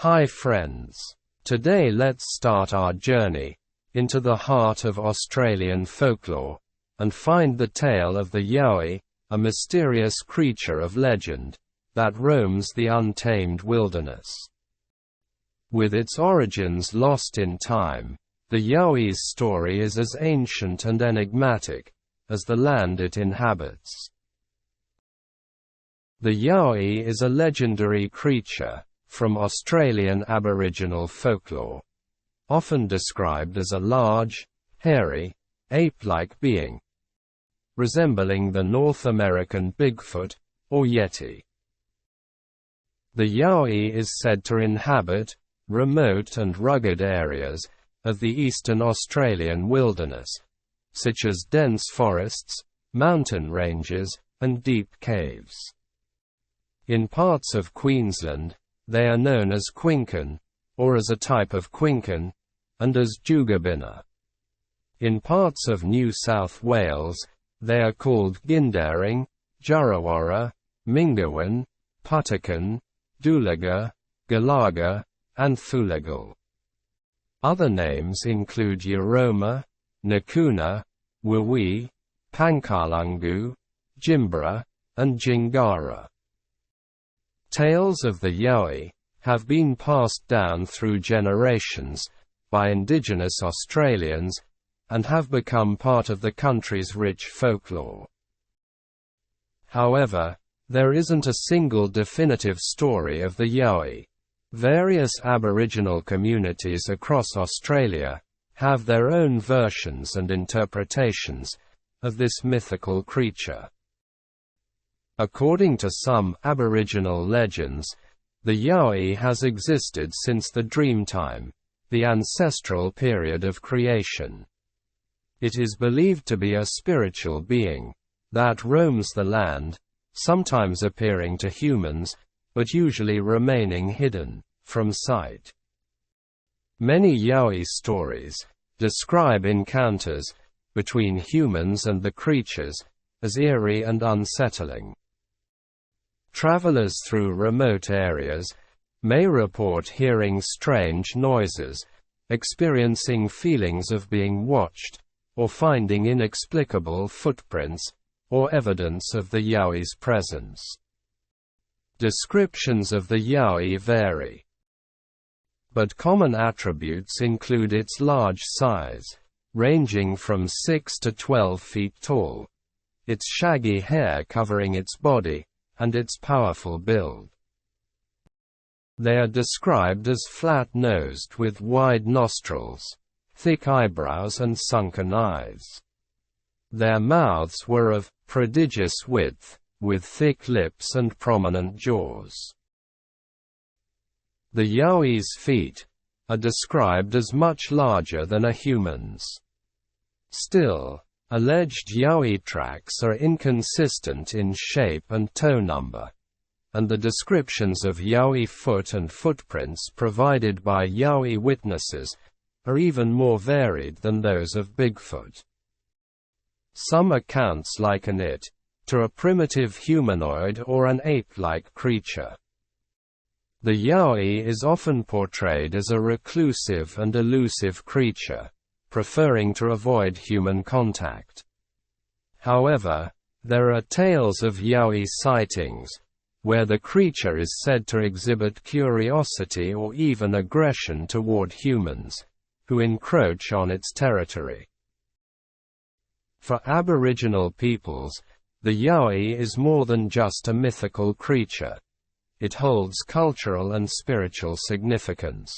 Hi friends. Today let's start our journey into the heart of Australian folklore and find the tale of the Yowie, a mysterious creature of legend that roams the untamed wilderness. With its origins lost in time, the Yowie's story is as ancient and enigmatic as the land it inhabits. The Yowie is a legendary creature from Australian Aboriginal folklore, often described as a large, hairy, ape-like being, resembling the North American Bigfoot, or Yeti. The Yowie is said to inhabit remote and rugged areas of the eastern Australian wilderness, such as dense forests, mountain ranges, and deep caves. In parts of Queensland, they are known as Quincan, or as a type of Quincan, and as Jugabina. In parts of New South Wales, they are called Gindaring, Jurawarra, Mingawan, Putakan, Doolaga, Galaga, and Thulagal. Other names include Yoroma, Nakuna, Yowie, Pankalungu, Jimbra, and Jingara. Tales of the Yowie have been passed down through generations by Indigenous Australians and have become part of the country's rich folklore. However, there isn't a single definitive story of the Yowie. Various Aboriginal communities across Australia have their own versions and interpretations of this mythical creature. According to some Aboriginal legends, the Yowie has existed since the dreamtime, the ancestral period of creation. It is believed to be a spiritual being that roams the land, sometimes appearing to humans, but usually remaining hidden from sight. Many Yowie stories describe encounters between humans and the creatures as eerie and unsettling. Travelers through remote areas may report hearing strange noises, experiencing feelings of being watched, or finding inexplicable footprints or evidence of the Yowie's presence. Descriptions of the Yowie vary, but common attributes include its large size, ranging from 6 to 12 feet tall, its shaggy hair covering its body, and its powerful build. They are described as flat-nosed with wide nostrils, thick eyebrows and sunken eyes. Their mouths were of prodigious width, with thick lips and prominent jaws. The Yowie's feet are described as much larger than a human's. Still, alleged Yowie tracks are inconsistent in shape and toe number, and the descriptions of Yowie foot and footprints provided by Yowie witnesses are even more varied than those of Bigfoot. Some accounts liken it to a primitive humanoid or an ape-like creature. The Yowie is often portrayed as a reclusive and elusive creature, preferring to avoid human contact. However, there are tales of Yowie sightings, where the creature is said to exhibit curiosity or even aggression toward humans, who encroach on its territory. For Aboriginal peoples, the Yowie is more than just a mythical creature. It holds cultural and spiritual significance.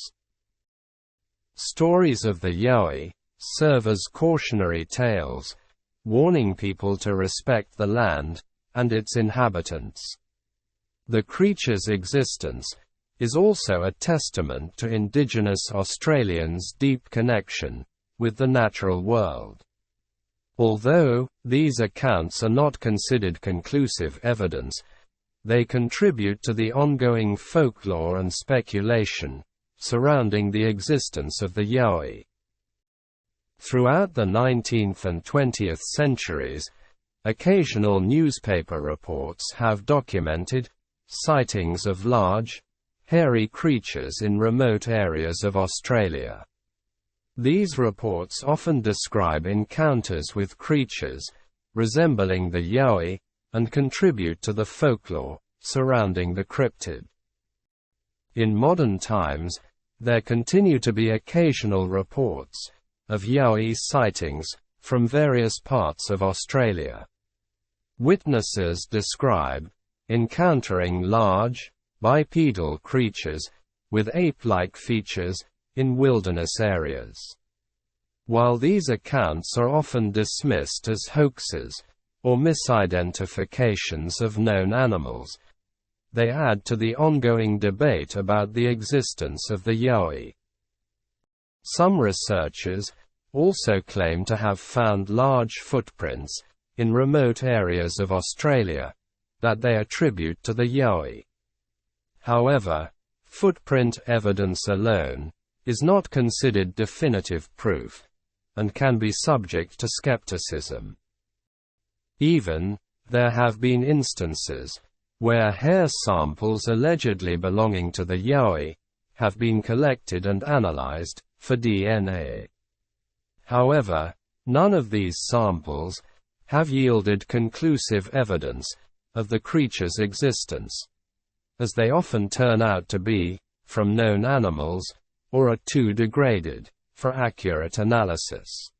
Stories of the Yowie serve as cautionary tales, warning people to respect the land and its inhabitants. The creature's existence is also a testament to Indigenous Australians' deep connection with the natural world. Although these accounts are not considered conclusive evidence, they contribute to the ongoing folklore and speculation surrounding the existence of the Yowie. Throughout the 19th and 20th centuries, occasional newspaper reports have documented sightings of large, hairy creatures in remote areas of Australia. These reports often describe encounters with creatures resembling the Yowie, and contribute to the folklore surrounding the cryptid. In modern times, there continue to be occasional reports of Yowie sightings from various parts of Australia. Witnesses describe encountering large, bipedal creatures with ape-like features in wilderness areas. While these accounts are often dismissed as hoaxes or misidentifications of known animals, they add to the ongoing debate about the existence of the Yowie. Some researchers also claim to have found large footprints in remote areas of Australia that they attribute to the Yowie. However, footprint evidence alone is not considered definitive proof, and can be subject to skepticism. There have been instances where hair samples allegedly belonging to the Yowie have been collected and analyzed for DNA. However, none of these samples have yielded conclusive evidence of the creature's existence, as they often turn out to be from known animals, or are too degraded for accurate analysis.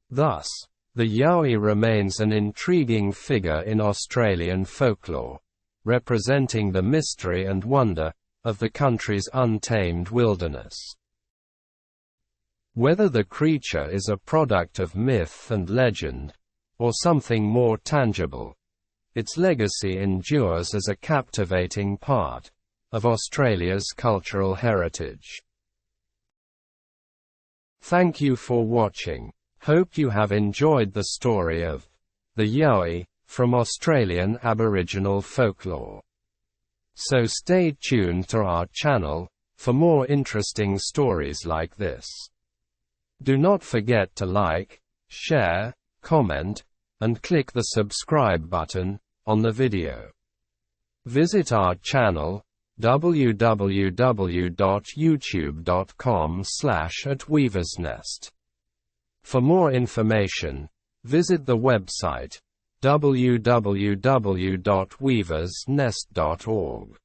Thus, the Yowie remains an intriguing figure in Australian folklore, representing the mystery and wonder of the country's untamed wilderness. Whether the creature is a product of myth and legend, or something more tangible, its legacy endures as a captivating part of Australia's cultural heritage. Thank you for watching. Hope you have enjoyed the story of the Yowie from Australian Aboriginal folklore. So stay tuned to our channel for more interesting stories like this. Do not forget to like, share, comment, and click the subscribe button on the video. Visit our channel www.youtube.com/@weaversnest. For more information, visit the website www.weaversnest.org.